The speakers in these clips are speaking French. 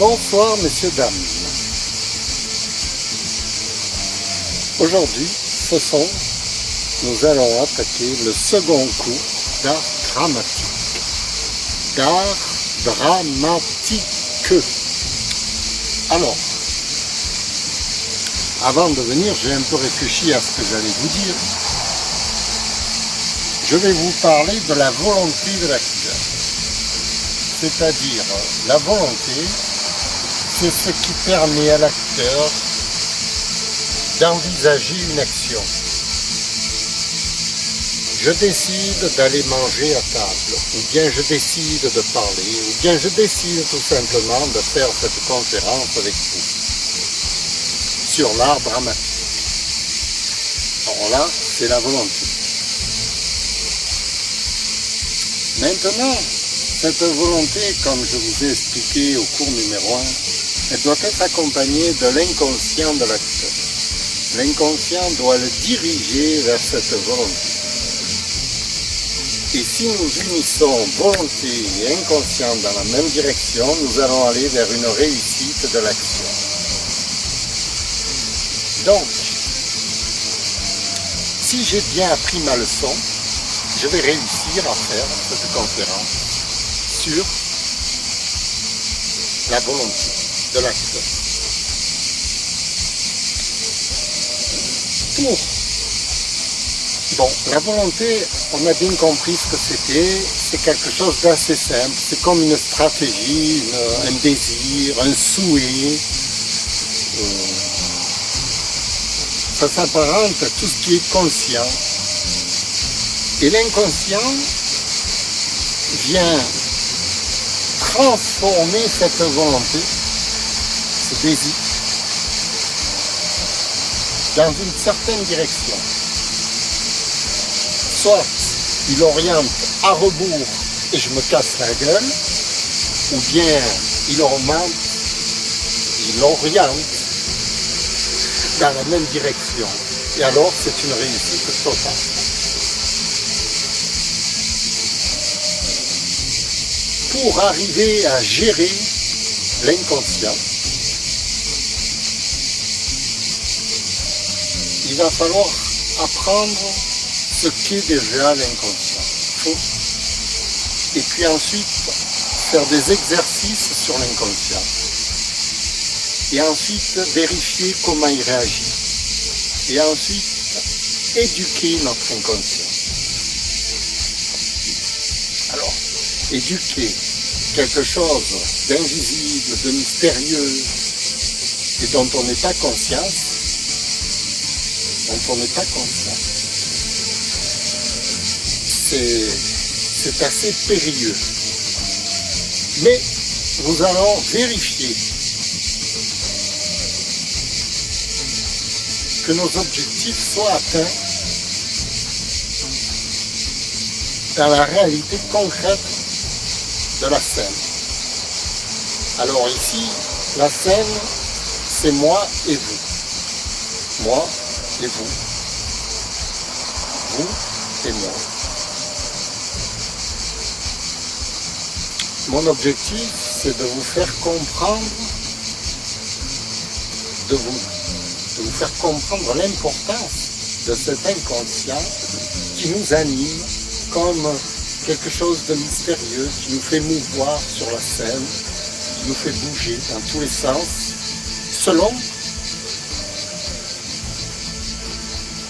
Bonsoir messieurs, dames. Aujourd'hui, ce soir, nous allons attaquer le second cours d'art dramatique. D'art dramatique. Alors, avant de venir, j'ai un peu réfléchi à ce que j'allais vous dire. Je vais vous parler de la volonté de l'acteur. C'est-à-dire, la volonté, c'est ce qui permet à l'acteur d'envisager une action. Je décide d'aller manger à table, ou bien je décide de parler, ou bien je décide tout simplement de faire cette conférence avec vous sur l'art dramatique. Alors là, c'est la volonté. Maintenant, cette volonté, comme je vous ai expliqué au cours numéro 1, elle doit être accompagnée de l'inconscient de l'acteur. L'inconscient doit le diriger vers cette volonté. Et si nous unissons volonté et inconscient dans la même direction, nous allons aller vers une réussite de l'action. Donc, si j'ai bien appris ma leçon, je vais réussir à faire cette conférence sur la volonté de l'acteur. Bon, la volonté, on a bien compris ce que c'était, c'est quelque chose d'assez simple, c'est comme une stratégie, un désir, un souhait. Ça s'apparente à tout ce qui est conscient. Et l'inconscient vient transformer cette volonté, ce désir, dans une certaine direction. Soit il oriente à rebours et je me casse la gueule, ou bien il oriente dans la même direction. Et alors c'est une réussite totale. Pour arriver à gérer l'inconscient, il va falloir apprendre ce qu'est déjà l'inconscient. Et puis ensuite, faire des exercices sur l'inconscient. Et ensuite, vérifier comment il réagit. Et ensuite, éduquer notre inconscient. Alors, éduquer quelque chose d'invisible, de mystérieux, et dont on n'est pas conscient, c'est assez périlleux. Mais nous allons vérifier que nos objectifs soient atteints dans la réalité concrète de la scène. Alors ici, la scène, c'est moi et vous. Moi et vous. Vous et moi. Mon objectif, c'est de vous faire comprendre, de vous faire comprendre l'importance de cet inconscient qui nous anime comme quelque chose de mystérieux, qui nous fait mouvoir sur la scène, qui nous fait bouger dans tous les sens, selon.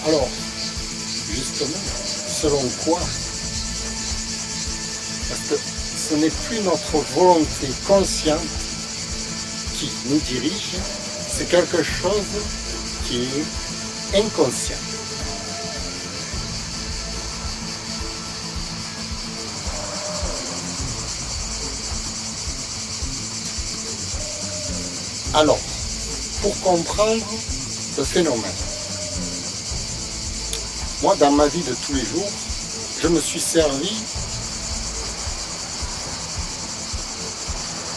Alors, justement, selon quoi? Parce que ce n'est plus notre volonté consciente qui nous dirige, c'est quelque chose qui est inconscient. Alors, pour comprendre le phénomène, moi, dans ma vie de tous les jours, je me suis servi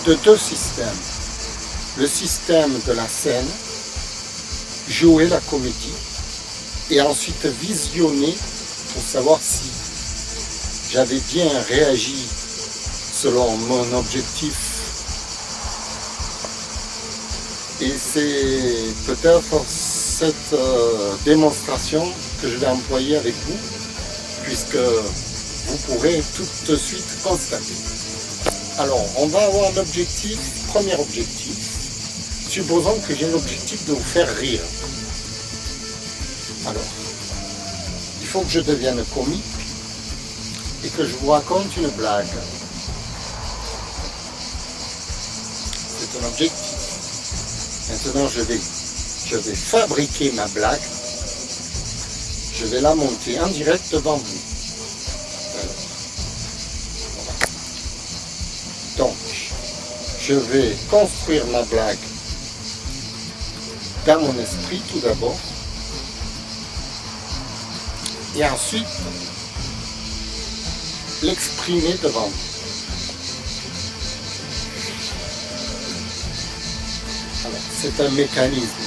de deux systèmes. Le système de la scène, jouer la comédie, et ensuite visionner pour savoir si j'avais bien réagi selon mon objectif Et c'est peut-être cette démonstration que je vais employer avec vous, puisque vous pourrez tout de suite constater. Alors, on va avoir l'objectif, premier objectif. Supposons que j'ai l'objectif de vous faire rire. Alors, il faut que je devienne comique et que je vous raconte une blague. C'est un objectif. Maintenant, je vais fabriquer ma blague. Je vais la monter en direct devant vous. Donc, je vais construire ma blague dans mon esprit tout d'abord. Et ensuite, l'exprimer devant vous. Alors, c'est un mécanisme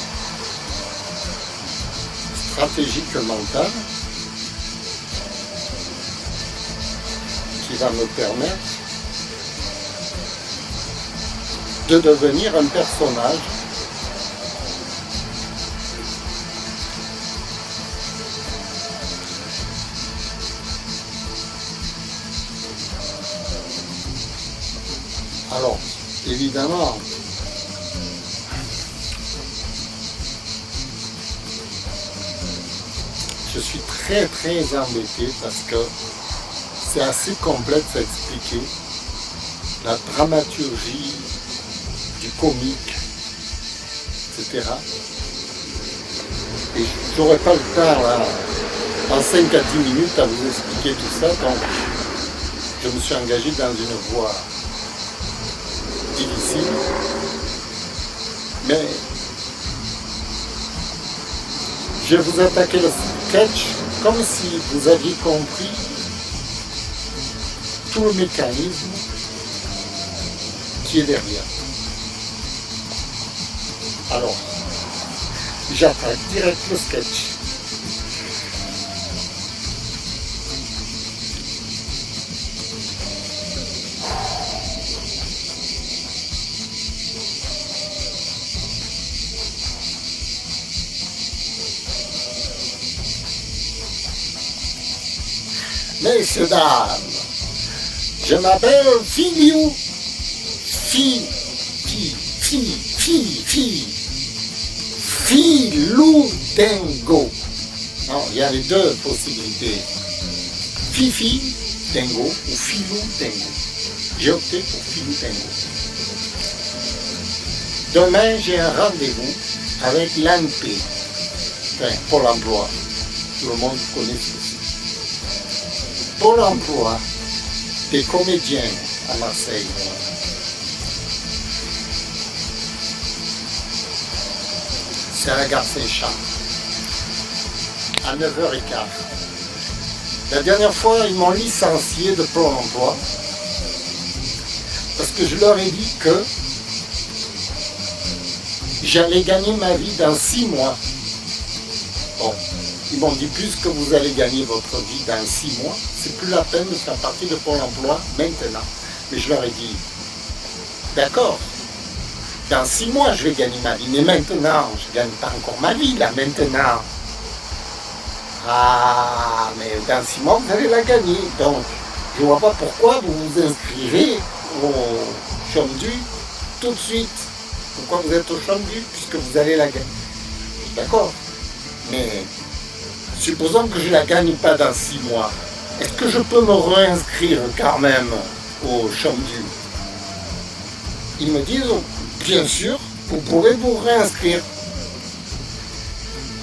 stratégique mental qui va me permettre de devenir un personnage alors évidemment je suis très embêté parce que c'est assez complexe à expliquer la dramaturgie du comique, etc. Et j'aurais pas le temps là, en 5 à 10 minutes à vous expliquer tout ça, donc je me suis engagé dans une voie difficile, mais je vais vous attaquer le sketch comme si vous aviez compris tout le mécanisme qui est derrière. Alors, j'attaque direct le sketch. Messieurs, dames, je m'appelle Filou. Filou Dingo. Non, il y a les deux possibilités. Fifi Dingo ou Filou Dingo. J'ai opté pour Filou Dingo. Demain, j'ai un rendez-vous avec l'ANP, enfin, Pôle emploi. Tout le monde connaît ce que c'est. Pôle emploi des comédiens à Marseille. C'est à la gare Saint-Champ, à 9h15. La dernière fois, ils m'ont licencié de Pôle emploi parce que je leur ai dit que j'allais gagner ma vie dans 6 mois. Bon, ils m'ont dit puisque vous allez gagner votre vie dans 6 mois, c'est plus la peine de faire partie de Pôle emploi maintenant. Mais je leur ai dit, d'accord. Dans 6 mois, je vais gagner ma vie. Mais maintenant, je ne gagne pas encore ma vie, là, maintenant. Ah, mais dans 6 mois, vous allez la gagner. Donc, je ne vois pas pourquoi vous vous inscrivez au Chomdu tout de suite. Pourquoi vous êtes au Chomdu, puisque vous allez la gagner. D'accord. Mais, supposons que je ne la gagne pas dans 6 mois. Est-ce que je peux me réinscrire quand même au Chomdu? Ils me disent... Bien sûr, vous pourrez vous réinscrire.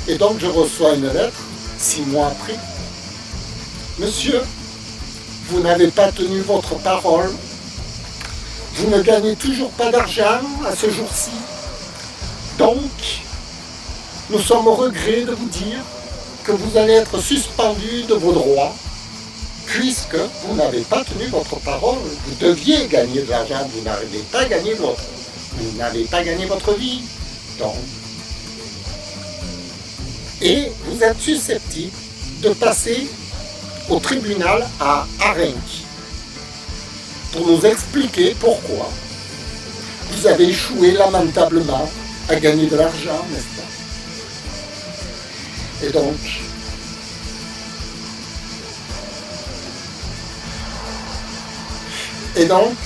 Et donc je reçois une lettre, 6 mois après. Monsieur, vous n'avez pas tenu votre parole. Vous ne gagnez toujours pas d'argent à ce jour-ci. Donc, nous sommes au regret de vous dire que vous allez être suspendu de vos droits, puisque vous n'avez pas tenu votre parole. Vous deviez gagner de l'argent, vous n'avez pas gagné votre. Vous n'avez pas gagné votre vie, donc. Et vous êtes susceptible de passer au tribunal à Arenc pour nous expliquer pourquoi vous avez échoué lamentablement à gagner de l'argent, n'est-ce pas? Et donc,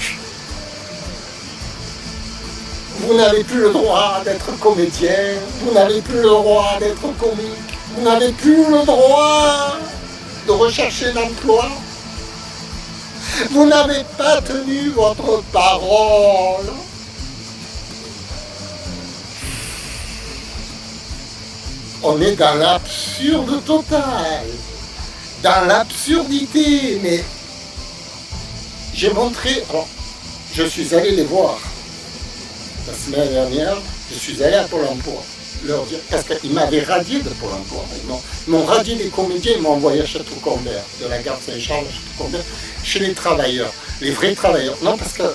vous n'avez plus le droit d'être comédien, vous n'avez plus le droit d'être comique, vous n'avez plus le droit de rechercher d'emploi. Vous n'avez pas tenu votre parole. On est dans l'absurde total, dans l'absurdité, mais j'ai montré, alors, je suis allé les voir la semaine dernière, je suis allé à Pôle emploi, leur dire, parce qu'ils m'avaient radié de Pôle emploi, ils m'ont radié des comédiens, ils m'ont envoyé à Château-Combert, de la gare Saint-Charles à Château-Combert, chez les travailleurs, les vrais travailleurs. Non, parce qu'il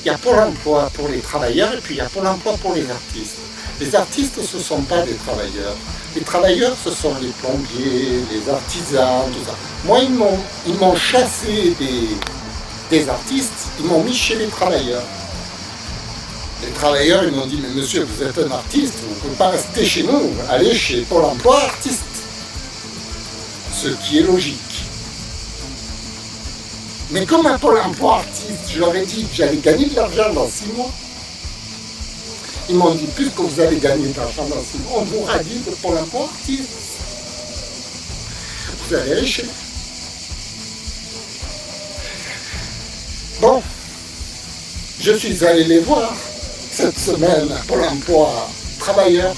y a Pôle emploi pour les travailleurs et puis il y a Pôle emploi pour les artistes. Les artistes, ce ne sont pas des travailleurs. Les travailleurs, ce sont les plombiers, les artisans, tout ça. Moi, ils m'ont chassé des artistes, ils m'ont mis chez les travailleurs. Les travailleurs, ils m'ont dit, mais monsieur, vous êtes un artiste, vous ne pouvez pas rester chez nous, allez chez Pôle emploi artiste. Ce qui est logique. Mais comme à Pôle emploi artiste, je leur ai dit que j'allais gagner de l'argent dans 6 mois. Ils m'ont dit, puisque vous allez gagner de l'argent dans 6 mois, on vous radie de Pôle emploi artiste. Vous allez aller chez nous. Bon, je suis allé les voir cette semaine à Pôle emploi, travailleurs,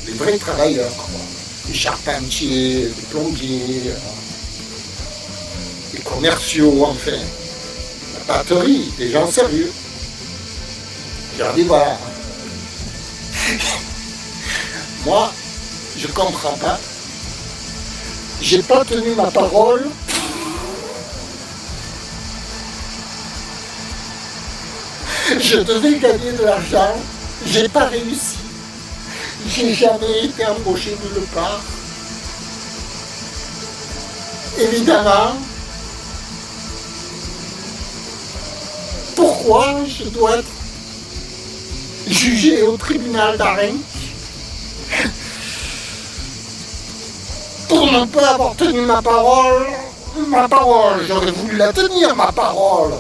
les vrais travailleurs, quoi. Les charpentiers, les plombiers, les commerciaux, enfin, la batterie, des gens sérieux. J'ai dit, voilà. Moi, je comprends pas. J'ai pas tenu ma parole. Je devais gagner de l'argent. J'ai pas réussi. J'ai jamais été embauché nulle part. Évidemment, pourquoi je dois être jugé au tribunal d'Arenc pour ne pas avoir tenu ma parole. Ma parole, j'aurais voulu la tenir, ma parole.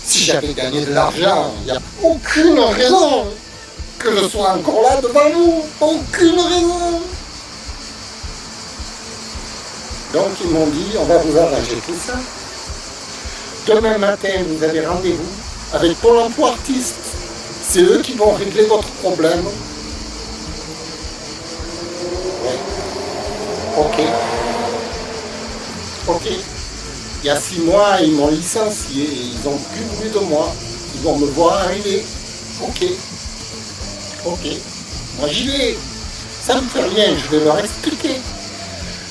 Si j'avais gagné de l'argent, il n'y a aucune raison que je sois encore là devant vous. Aucune raison. Donc ils m'ont dit, on va vous arranger tout ça. Demain matin, vous avez rendez-vous avec Pôle emploi artiste. C'est eux qui vont régler votre problème. Ouais. Ok. Il y a 6 mois, ils m'ont licencié. Ils n'ont plus voulu de moi. Ils vont me voir arriver. Ok. Moi j'y vais. Ça ne me fait rien. Je vais leur expliquer.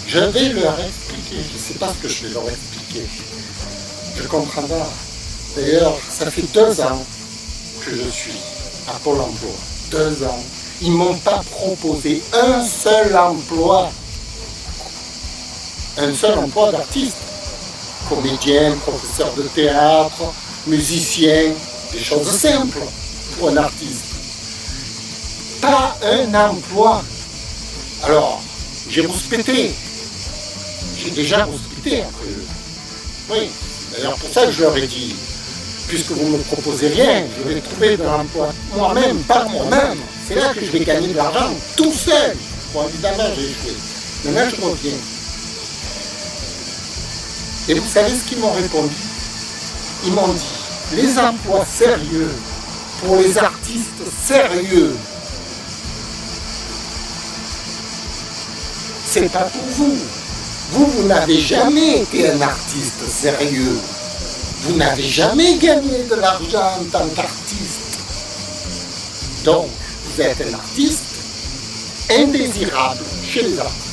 Je ne sais pas ce que je vais leur expliquer. Je comprends pas. D'ailleurs, ça fait 2 ans que je suis à Pôle emploi. 2 ans. Ils ne m'ont pas proposé un seul emploi. Un seul emploi d'artiste. Comédien, professeur de théâtre, musicien, des choses simples pour un artiste. Pas un emploi. Alors, j'ai rouspété. J'ai déjà rouspété après eux. Oui. D'ailleurs, pour ça que je leur ai dit, puisque vous ne me proposez rien, je vais trouver de l'emploi moi-même, par moi-même. C'est là que je vais gagner de l'argent, tout seul. Bon, évidemment, j'ai échoué. Maintenant, je reviens. Et vous savez ce qu'ils m'ont répondu? Ils m'ont dit, les emplois sérieux, pour les artistes sérieux, c'est pas pour vous. Vous n'avez jamais été un artiste sérieux. Vous n'avez jamais gagné de l'argent en tant qu'artiste. Donc, vous êtes un artiste indésirable chez les artistes.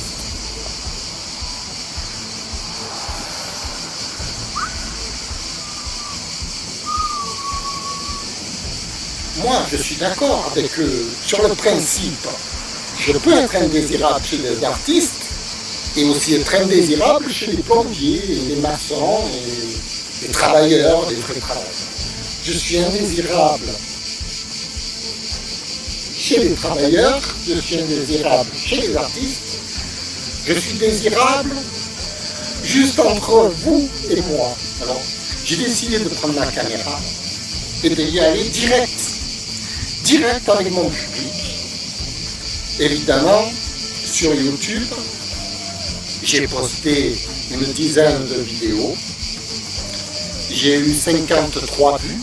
Moi, je suis d'accord avec eux sur le principe. Je peux être indésirable chez les artistes et aussi être indésirable chez les plombiers, les maçons, les travailleurs, les vrais travailleurs. Je suis indésirable chez les travailleurs, je suis indésirable chez les artistes, je suis désirable juste entre vous et moi. Alors, j'ai décidé de prendre ma caméra et d'y aller direct avec mon public. Évidemment, sur YouTube, j'ai posté une dizaine de vidéos. J'ai eu 53 vues.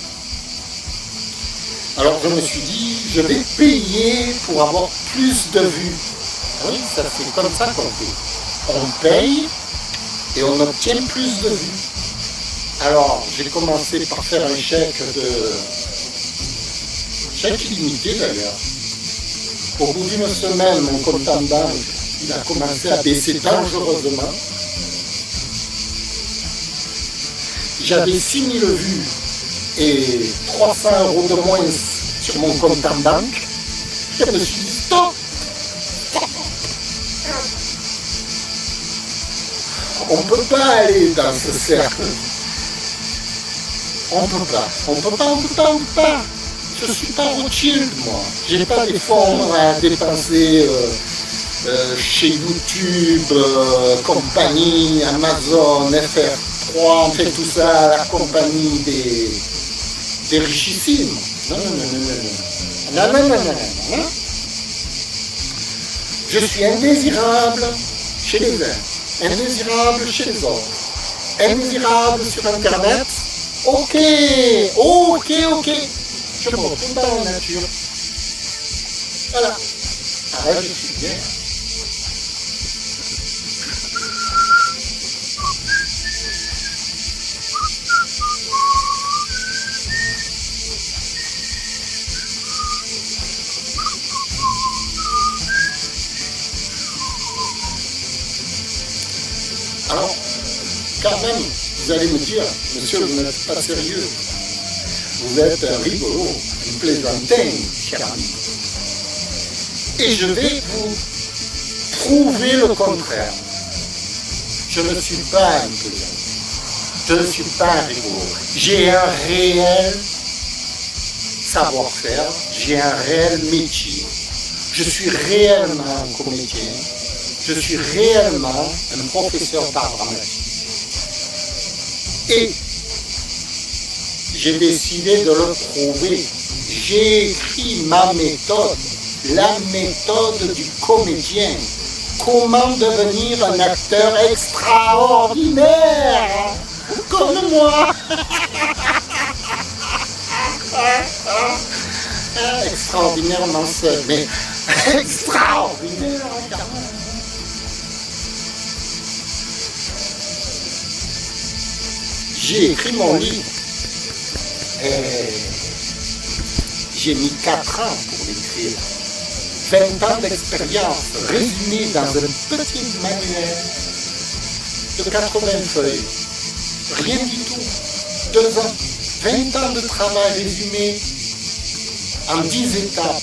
Alors je me suis dit, je vais payer pour avoir plus de vues. Oui, ça c'est comme ça qu'on fait. On paye et on obtient plus de vues. Alors j'ai commencé par faire un chèque illimité d'ailleurs. Au bout d'une semaine, mon compte en banque, il a commencé à baisser dangereusement. J'avais 6 000 vues et 300 € de moins sur mon compte en banque. Je me suis dit stop. On ne peut pas aller dans ce cercle. On peut pas. Je suis pas Rothschild, moi. J'ai pas des fonds à dépenser chez YouTube, compagnie, Amazon, FR3, on fait tout ça à la compagnie des richissimes. Non. Je suis indésirable chez les uns, indésirable chez les autres, indésirable sur Internet. Ok. Je me retrouve dans la nature. Voilà. Ah, je suis bien. Alors, quand même, vous allez me dire, monsieur, vous n'êtes pas sérieux. Vous êtes un rigolo, une plaisantin, cher ami. Et je vais vous prouver le contraire. Je ne suis pas un plaisantin. Je ne suis pas un rigolo. J'ai un réel savoir-faire, j'ai un réel métier. Je suis réellement un comédien. Je suis réellement un professeur d'art dramatique. Et j'ai décidé de le prouver. J'ai écrit ma méthode, la méthode du comédien. Comment devenir un acteur extraordinaire, comme moi. Extraordinairement seul, mais extraordinaire quand même. J'ai écrit mon livre. J'ai mis 4 ans pour l'écrire. 20 ans d'expérience résumée dans un petit manuel de 80 feuilles. Rien du tout. 2 ans. 20 ans de travail résumé en 10 étapes.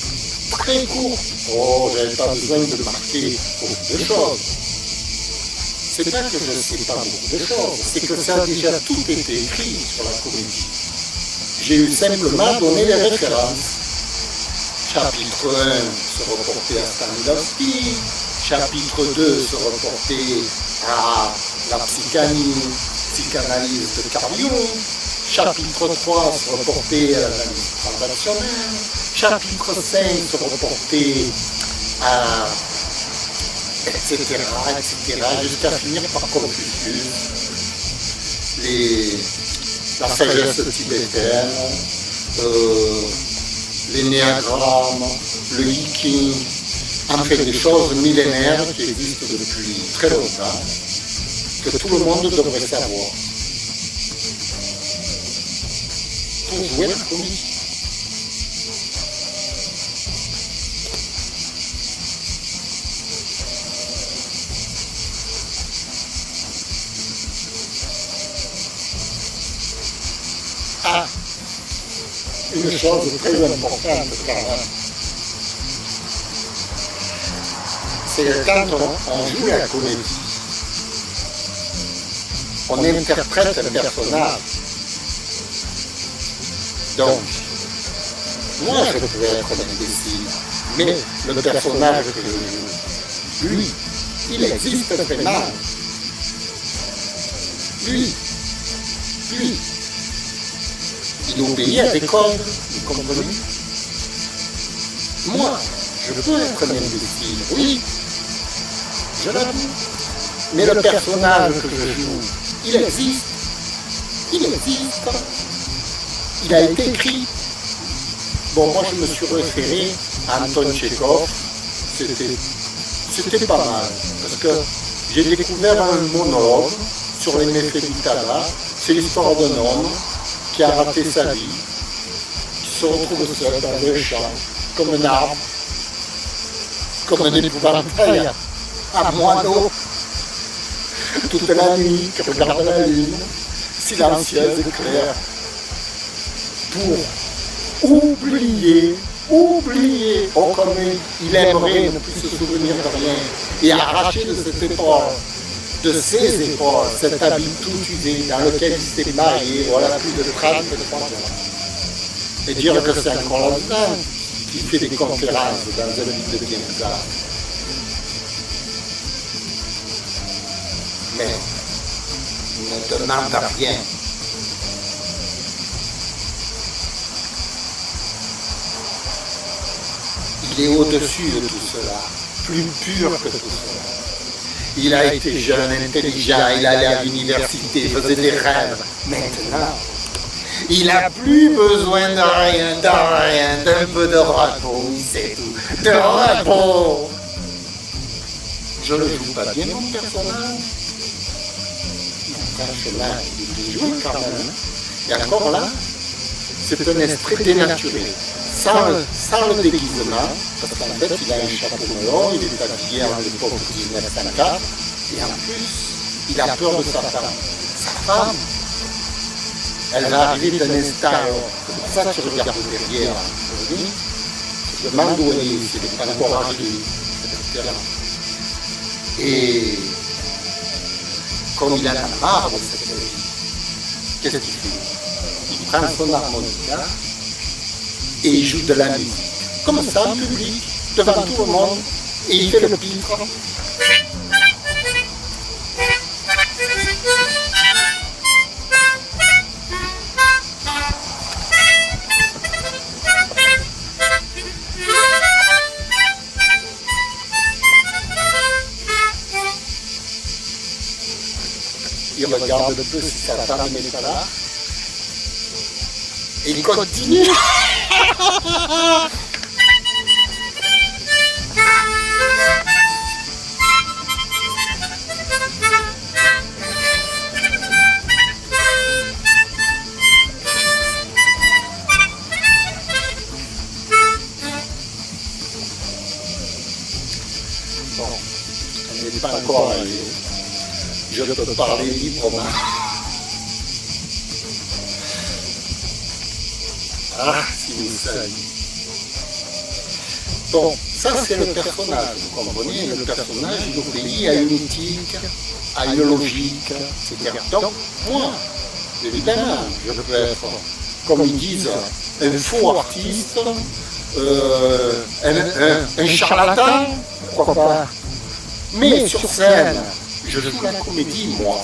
Très court. Oh, j'avais pas besoin de marquer beaucoup de choses. C'est pas que je ne sais pas beaucoup de choses, c'est que ça a déjà tout été écrit sur la comédie. J'ai eu simplement donné les références. Chapitre 1 se reportait à Stanislavski, chapitre 2 se reportait à la psychanalyse de Carl Jung, chapitre 3 se reportait à l'analyse transactionnelle, chapitre 5 se reportait à etc., jusqu'à finir par Confucius, la sagesse tibétaine, les néagrammes, le hiking, en fait des choses millénaires qui existent depuis très longtemps, que tout le monde devrait savoir pour jouer la comédie. Ah, une chose très importante quand même, c'est que quand on joue la comédie, on interprète un personnage. Donc, moi je peux être un imbécile, Mais le personnage que je joue, lui, il existe vraiment. Lui, il obéit à des codes, vous comprenez? Moi, je peux être un imbécile, oui, je l'avoue. Mais le personnage que je joue, il existe. Il existe. Il a été écrit. Bon, moi je me suis référé à Anton Tchekhov. C'était pas mal. Parce que j'ai découvert un monologue sur les méfaits du tabac. C'est l'histoire d'un homme qui a raté sa vie, qui se retrouve seul dans un champ, comme un arbre, comme un épouvantail à moineau, toute la nuit, qui regarde la lune, silencieuse et claire, pour oublier, oh comme il aimerait ne plus se souvenir de rien, et arracher de cette épaule, de ses épaules, cet habit tout usé dans lequel il s'est marié, voilà plus de 33 ans. Et dire que c'est un colonel qui fait des conférences dans un ville de Pienza. Mais ne demande rien. Il est au-dessus de tout cela, plus pur que tout cela. Il a été jeune, intelligent, il allait à l'université, faisait des rêves. Maintenant, il n'a plus besoin de rien, d'un peu de repos, c'est tout. De repos. Je ne joue pas bien mon personnage. Mon personnage, il joue quand même. Et encore là, c'est un esprit dénaturé. Sans le déguisement, parce qu'en fait il a un chapeau melon, il est habillé en l'époque 1904, et en plus, il a peur de sa femme. Sa femme, elle va arriver d'un instant à l'autre. C'est pour ça que je regarde derrière. Je me demande où elle est, si elle n'est pas encore arrivée, etc. Et comme il a la marre de cette vie, qu'est-ce qu'il fait? Il prend son harmonica et il joue de la musique, comme ça en public, devant tout le monde, et il fait le pitre. Il regarde un peu si sa femme n'est pas là, et il continue. Bon, on n'est pas encore arrivé. Je peux parler librement. Ah, si vous saviez. Bon, ça c'est le personnage, vous comprenez, le personnage il obéit à une éthique, à une logique, etc. Donc, moi, évidemment, je peux être, comme ils disent, un faux artiste, un charlatan, pourquoi pas. Mais sur scène, je joue la comédie, moi.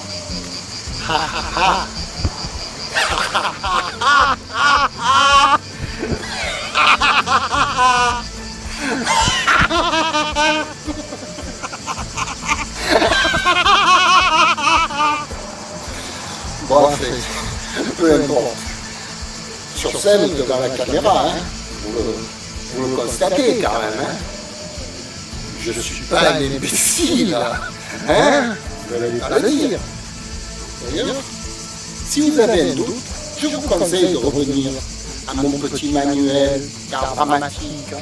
Bon, peu importe. Sur scène, devant la caméra, hein, vous le constatez quand même. Hein. Je ne suis pas un imbécile. Hein, vous n'allez pas le dire. D'ailleurs, si vous avez un doute, je vous conseille de revenir à mon petit manuel d'art dramatique.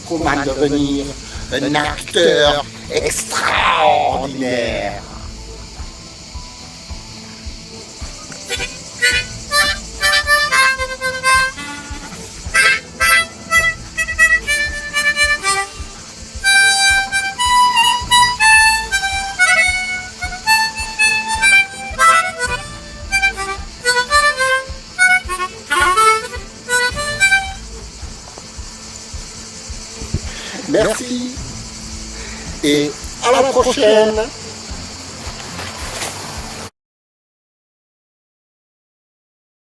Comment devenir un acteur extraordinaire. Merci. Et à la prochaine.